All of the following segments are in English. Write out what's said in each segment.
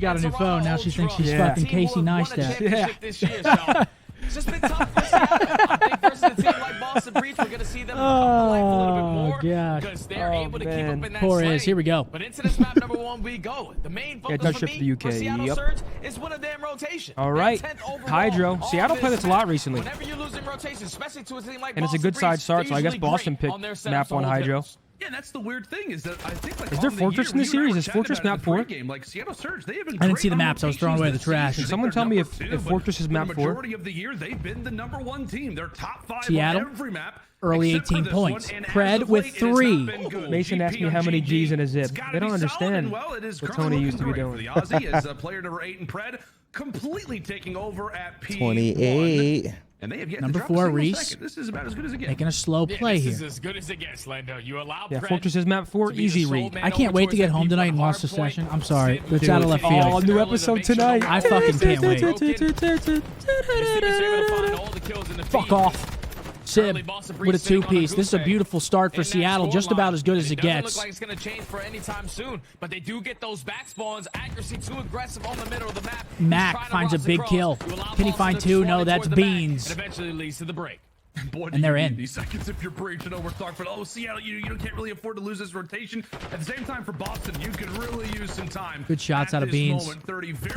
She got a new phone. Now she thinks she's fucking Casey Neistat. Yeah. It's just been tough for Seattle. I think versus a team like Boston Breach, we're going to see them come to life a little bit more because they're able to keep up in that Poor slate. is. Here we go. But into this map number 1 we go. The main focus for me for Seattle Surge is win a damn rotation. All right. Hydro. Seattle played this a lot recently. Whenever you lose in rotation, especially to a team like and it's a good side start, so I guess Boston picked map 1 Hydro. Yeah, that's the weird thing is that I think like is there Fortress in this series? Is Fortress map 4? Like Seattle Surge, they have been I didn't see the maps. I was throwing away the trash. Can someone tell me if Fortress is map 4? The majority of the year, they've been the #1 team. They're top 5 Seattle, on every map. early 18 points. Pred with 3. Mason asked me how many G's in a zip. They don't understand what Tony used to be doing. The Aussie is player number 8 in Pred, completely taking over at P1. 28. And they have yet Number to drop 4, a Reese. second. This is about as good as it gets. Making a slow play here. This is as good as it gets, Lando. You allow Fortress is map 4, easy read. I can't wait to get home tonight and watch the session. I'm sorry. It's out of left field. Oh, new episode tonight. I fucking can't wait. Fuck off. Sib with a 2-piece. This is a beautiful start for Seattle, just about as good as it gets. Doesn't look like it's going to change for any time soon, but they do get those back spawns. Accuracy too aggressive on the middle of the map. Mac finds a big kill. Can he find 2? No, that's Beans. It eventually leads to the break. Boy, and they're in. These seconds if you're Breach and overclocked, but Seattle, you can't really afford to lose this rotation. At the same time, for Boston, you could really use some time. Good shots out of Beans.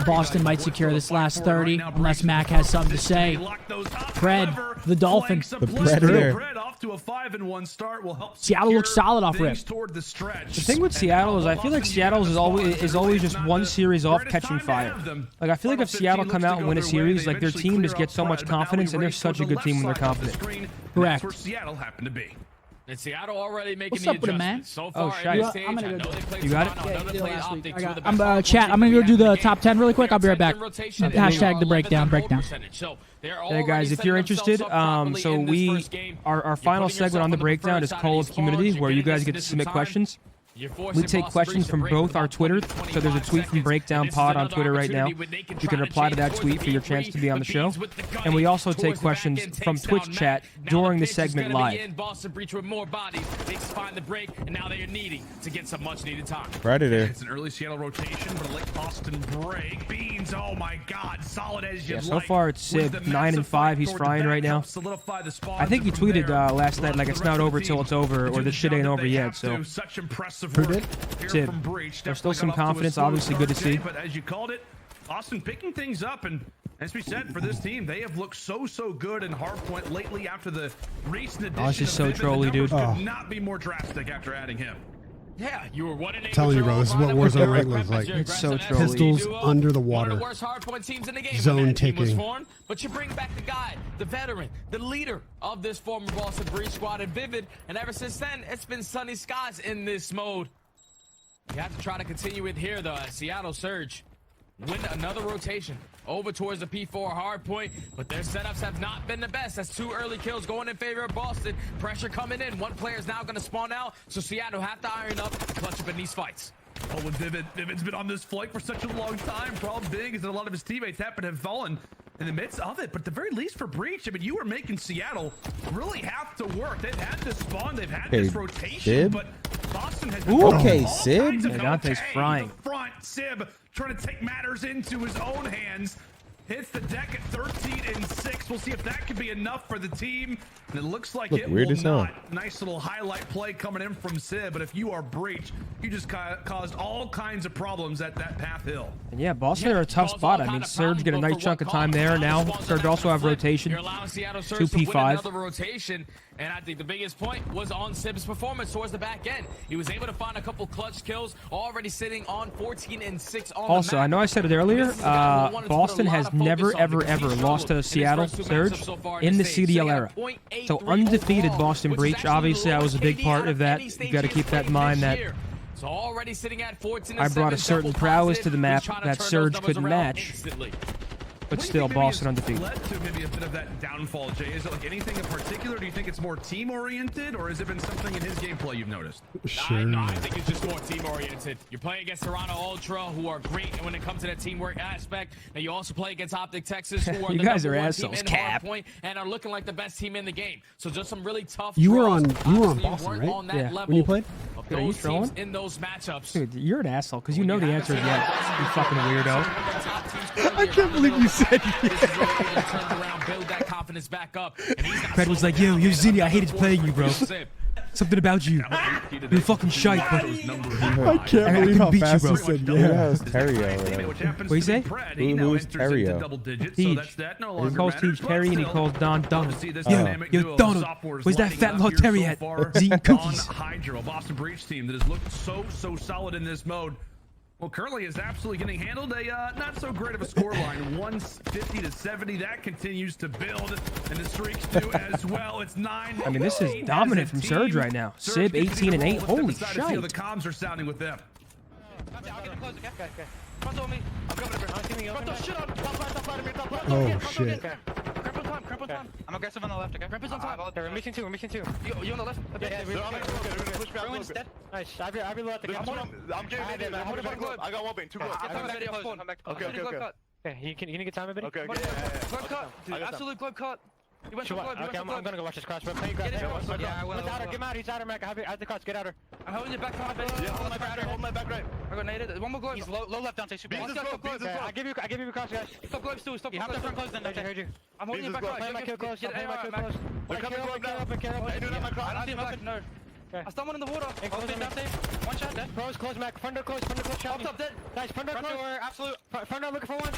Boston might secure this last 30 unless Mac has something to say. Pred, the Dolphin. The Predator. Off to a 5-1 start will help Seattle looks solid off rip. The thing with Seattle is I feel like Seattle is always just one series off catching fire. Like I feel like if Seattle come out and win a series, like their team just gets so much confidence, and they're such a good team when they're confident. Correct. Where Seattle happened to be. And Seattle already making What's the up with it, man? So Oh, far, shite. I'm gonna go You got it? I'm chat. I'm gonna go do the top 10 really quick. I'll be right back. Hashtag the breakdown. Hey guys, if you're interested, so our final segment on the breakdown is called Community, where you guys get to submit questions. We take questions from both our Twitter, so there's a tweet from Breakdown Pod on Twitter right now. You can reply to that tweet for your chance to be on the show. And we also take questions from Twitch chat during the segment live. Boston Breach with more bodies. They find the break, and now they are needing to get some much-needed time. Predator. It's an early Seattle rotation, but a late Boston break. Beans, oh my God, solid as you like. So far it's Sib, 9 and 5. He's frying right now. I think he tweeted last night like it's not over till it's over, or this shit ain't over yet. So. Such impressive Who did? Sid. There's still some confidence, obviously good to see. But as you called it, Austin picking things up, and as we said, for this team, they have looked so good in hardpoint lately after the recent addition. Oh, it's just so trolly, dude. Could not be more drastic after adding him. Yeah, you were 1-8. Telling you, bro, this is what Warzone rate looks like. It's so trolly. Pistols under the water. One of the worst hardpoint teams in the game. Zone taking. But you bring back the guy, the veteran, the leader of this former Boston Breach squad in Vivid, and ever since then, it's been sunny skies in this mode. You have to try to continue it here, though. Seattle Surge win another rotation over towards the P4 hard point, but their setups have not been the best. That's 2 early kills going in favor of Boston. Pressure coming in. One player is now going to spawn out, so Seattle have to iron up, clutch up in these fights. Oh, and Vivid's been on this flight for such a long time. Problem being is that a lot of his teammates happen to have fallen in the midst of it, but at the very least for Breach, I mean, you are making Seattle really have to work. They've had this spawn, they've had this rotation, but Boston has been okay, Sib. Dante's frying. Front, Sib trying to take matters into his own hands. Hits the deck at 13 and 6. We'll see if that could be enough for the team. And it looks like it will not. Nice little highlight play coming in from Sib. But if you are Breach, you just caused all kinds of problems at that path hill. And yeah, Boston are a tough spot. I mean, Surge get a nice chunk of time there. Now Surge also have rotation. 2 P5. Another rotation. And I think the biggest point was on Sib's performance towards the back end. He was able to find a couple clutch kills, already sitting on 14 and 6 on also, the map. I know I said it earlier, Boston has never, ever lost to Seattle Surge in the CDL era. So undefeated Boston Breach. Obviously, I was a big part of that. You got to keep that in mind that I brought a certain prowess to the map that Surge couldn't match. But still, Boston undefeated. Led to maybe a bit of that downfall, Jay. Is it like anything in particular? Do you think it's more team-oriented, or has it been something in his gameplay you've noticed? Sure. No, I think it's just more team-oriented. You're playing against Toronto Ultra, who are great when it comes to that teamwork aspect. Now you also play against Optic Texas, who are you the guys number are one assholes. team in hardpoint and are looking like the best team in the game. So just some really tough. You were on Boston, right? On that level when you played. Dude, are you those throwing? teams in those matchups. Dude, you're an asshole because you know the answer is yes. You fucking weirdo. I can't believe you said Fred was like, yo, Zinni, I hated playing you, bro. Something about you. You're fucking shite, bro. I can't believe how beat you, fast bro. you said Who yeah. has Terrio? What do you say? Who is Terrio? Teach. He calls Teach Terry and he calls Don Donald. Yo, Donald, where's that fat little Terry at? He's eating cookies. Hydro, a Boston Breach team that has looked so solid in this mode. Well, currently is absolutely getting handled. A not so great of a scoreline, 150 to 70. That continues to build, and the streaks do as well. It's 9. I mean, this is dominant from Surge right now. Sib 18 and 8. Holy shit. The comms are sounding with them. Oh shit. I'm aggressive on the left, okay? Grandpa's on top. We're missing 2, we're missing 2. You on the left? Yeah, Ruin's dead. Nice. I reload the game. I'm getting it. I got 1 bait, 2 gloves. Okay. Okay, you can get time a bit? Okay. Globe cut. Dude, absolute globe cut. You went to globe. Okay, I'm gonna go watch this cross. Yeah, I will. Get out of Mac. I have the cross. Get out her. I'm holding your back right. Yeah, hold my back right. I got naded. One more globe. He's low left down. Super. I give you a cross, guys. Stop globes too. Stop. You have to front close then. I heard you. I'm holding your back right. Play my kill close. They're coming globe down. I don't see him back. No. I stunned one in the water. One shot dead. Close Mac. Front door close. Shot. Up dead. Nice. Front door close. Absolute. Front door looking for one.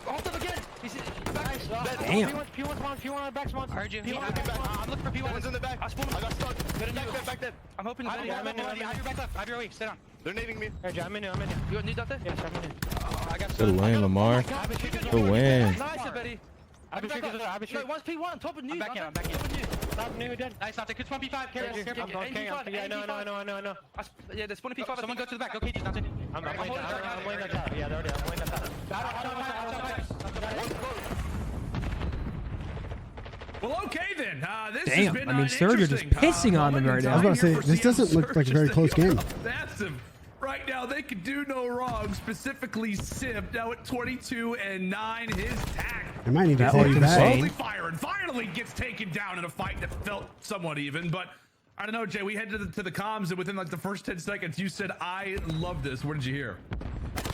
Hold up again. He's nice. Damn. P1 on back spawn. I heard you. I'm looking for P1. One's in the back. I spawned him. I got stuck. Back dead. I'm hoping to I have your back left. I have your weak. Stay down. They're nading me. Hey, I'm in here. You got needs out there? Yes, I'm in here. I got Good win, Lamar. Good win. Nice, buddy. I've been shooting. One's P1, top of new. I'm back in. Top new, dead. Nice, after. Good spawn P5. Careful. Yeah, no. Yeah, they're spawning P5. Someone go to the back. Go KG, that's it. I'm laying that tower. Yeah, they're already. I'm laying that tower. Well, okay then. This Damn, has been I mean, Surge are just pissing on them right now. I was about to say, this doesn't look like a very close game. Massive. Right now, they could do no wrong. Specifically, Sib now at 22-9. His tag. I might need to That take looked that. insane. Fire and finally gets taken down in a fight that felt somewhat even, but I don't know, Jay. We head to the comms, and within like the first 10 seconds, you said, "I love this." What did you hear?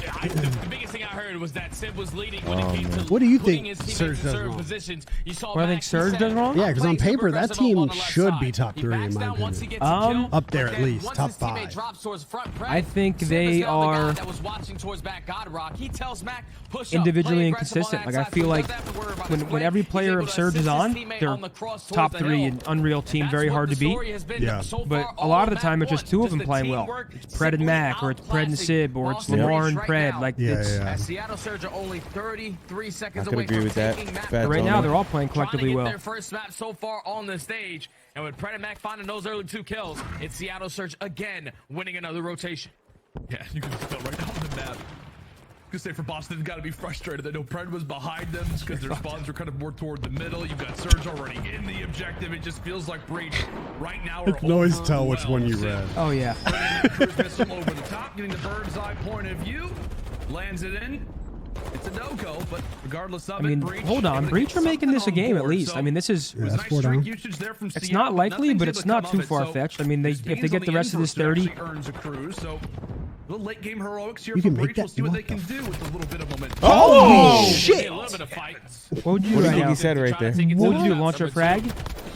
Yeah, the biggest thing I heard was that Sib was leading when it came to What do you putting think his Surge teammates in does certain wrong? positions. You saw What I think Max, Surge he does said, wrong? Yeah, because on plays paper, that aggressive team on the left should be side. top He 3 backs in my down once he opinion. gets a kill, Up there but at then least, once top his teammate 5. drops towards front press, I think Sib they is now the guy are that was watching towards back Godrock. He tells Mac, push up, individually play aggressive on inconsistent. that Like, I side, feel so he like doesn't have to worry about when the split. every He's player able of to Surge is assist his on, teammate they're on the cross top towards the 3 hill. and Unreal team, very hard to beat. Yeah. But a lot of the time, it's just 2 of them playing well. It's Pred and Mac, or it's Pred and Sib, or it's Lamar and Pred. Like, it's As Seattle Surge are only 33 seconds I could away agree from with that. taking map. Fat right now Tony. they're all playing Trying to collectively get well. their first map so far on the stage, and with Pred and Mac finding those early 2 kills, it's Seattle Surge again winning another rotation. Yeah, you can just go right down the map. I was gonna say for Boston, they've got to be frustrated. They know Pred was behind them because their spawns are kind of more toward the middle. You've got Surge already in the objective. It just feels like Breach right now. You can always tell which one you read. Oh, yeah. Cruise missile over the top, getting the bird's eye point of view. Lands it in. It's a no-go, but regardless of I mean, Breach, hold on. able to Breach get are making this a something on game at board. least. So I mean, this is... it was that's nice 4 streak down. usage there from It's Seattle. not likely, Nothing's but able it's to not come too of it. So far-fetched. I mean, this if they beans get on the rest of this inverse 30... actually earns a cruise, so the late game heroics here You for can make Breach. that- We'll see what what they can the do with a little bit of momentum. Oh, shit! A little bit of fight. What would you What do do you right think now? he said right there? What would you do? Launch a frag?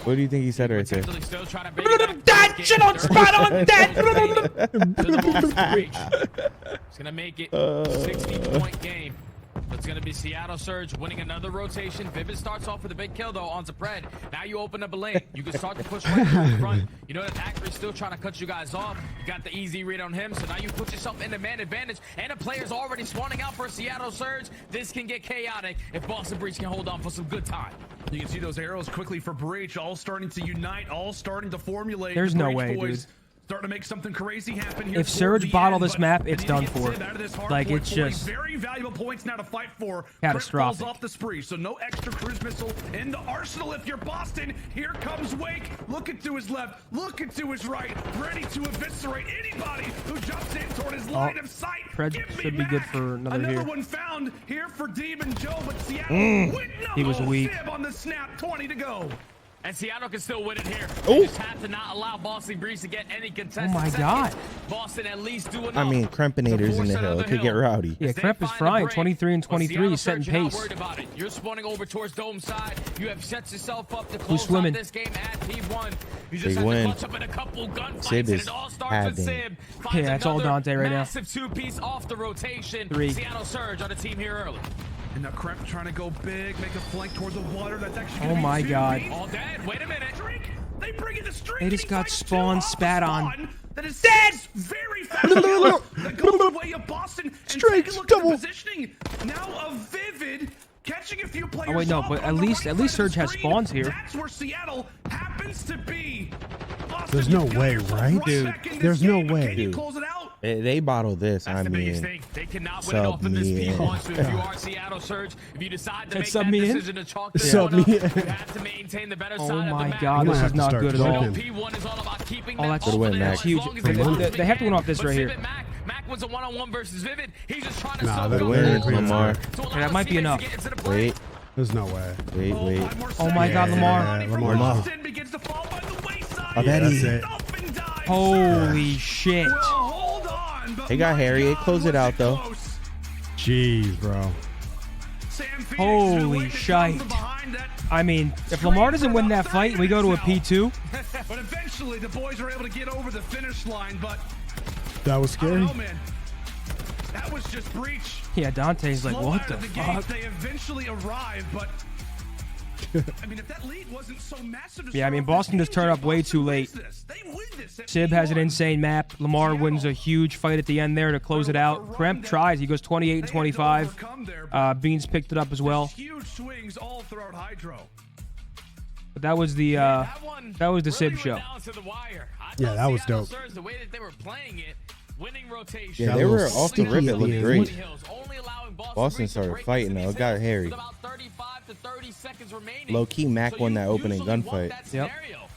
What do you think he said right there? Still trying to bring it back. Shit on spot on that! It's gonna make it 60-point game. It's going to be Seattle Surge winning another rotation. Vivid starts off with a big kill, though, on Pred. Now you open up a lane. You can start to push right to the front. You know that Acker's still trying to cut you guys off. You got the easy read on him, so now you put yourself in the man advantage. And a player's already spawning out for Seattle Surge. This can get chaotic if Boston Breach can hold on for some good time. You can see those arrows quickly for Breach, all starting to unite, all starting to formulate. There's The no Breach way, boys dude. Starting to make something crazy happen here. If Surge bottle this map, it's done for. Like, it's Sib just very valuable points now to fight for. catastrophic. Crit falls off the spree, so no extra cruise missile in the arsenal. If you're Boston, here comes Wake. Looking to his left, looking to his right, ready to eviscerate anybody who jumps in toward his line of sight. Pred Give me should be good Mac. for another here. one found here for Demon Joe, but Seattle with no He was weak. Sib on the snap. 20 to go. And Seattle can still win it here. Oh. They just have to not allow Boston Breeze to get any contested Oh my seconds. God. Boston at least do enough. I mean, Crempinator's in the hill. It could get rowdy. Yeah, Cremp is frying. 23 and 23, setting pace. About it. You're spawning over towards Dome side. You have set yourself up to close out swimming? this game at P1. You just Big have win. to clutch up in a couple gunfights, Sib and is it all starts with having. Sib. Yeah, that's all Dante right now. Massive two-piece off the rotation. 3. Seattle Surge on the team here early. And now Kremp trying to go big, make a flank towards the water. That's actually Oh gonna be my too God. deep. All dead. Wait a minute. Streak. They bring in the streak. They just and he got finds spawn two off the spat on. spawn. That is dead. Very fast. That goes the way of Boston. And Straight take a look double. at the positioning. Now a Vivid catching a few players. Oh, wait, no, off but on at the least right side of Surge the has screen. spawns here. That's where Seattle happens to be. Boston, There's no you've got way, yourself right? Dude, back in this there's no game, but way. Can you Dude. close it out? They bottle this. That's I the biggest mean, thing. They cannot win it off of this sub me in. P1. So if you are Seattle Surge, if you decide to make sub that me in? decision to chalk this Sub one up, me you in. have to maintain the better Oh side of the my map. God, might this have is to not start good at all. clicking. P1 is all about keeping Oh, them that's off of there that's as huge. long as Come on. possibly They have to win can. off this But right here. Civic Mac wins a one-on-one versus Vivid. He's just trying to Nah, soak that up win, all Lamar. to allow Yeah, that might be teammates enough. to get into the play. wait, There's no way. wait. Five more Oh my God, seconds. Lamar. Money from Lamar. Boston begins to fall by the wayside. I bet he- That's it. Up and dive. Holy shit. Well, hold on. But They got my Harry. It God, closed it was out, though. close. Jeez, bro. Sam Phoenix Holy been waiting shite. from behind that. I mean, if Lamar doesn't win that fight and we go to a P2, But eventually the boys are able to get over the finish line. But That was I don't scary. know, man. That was just breach. yeah, Dante's like, Slow what out the of the gate, fuck? they eventually arrive, but I mean, if that lead wasn't so massive. to Yeah, I start mean, off Boston this just game, turned up way Boston too wins late. this. They win this at Sib has an P1. insane map. Lamar wins a huge fight at the end there to close it out. Kremp tries. He goes 28 and 25. Beans picked it up as well. Huge swings all throughout Hydro. But that was the that was the Sib show. Yeah, that was dope. The way that they were playing it, winning rotation. Yeah, they That were was off the rip. It looked sneaky. great. Only allowing Boston Breeze to started break fighting, into though. It these got hills hairy. with about 35 to 30 seconds remaining. Low key, Mac So won you that opening usually want gunfight. that Yep. scenario.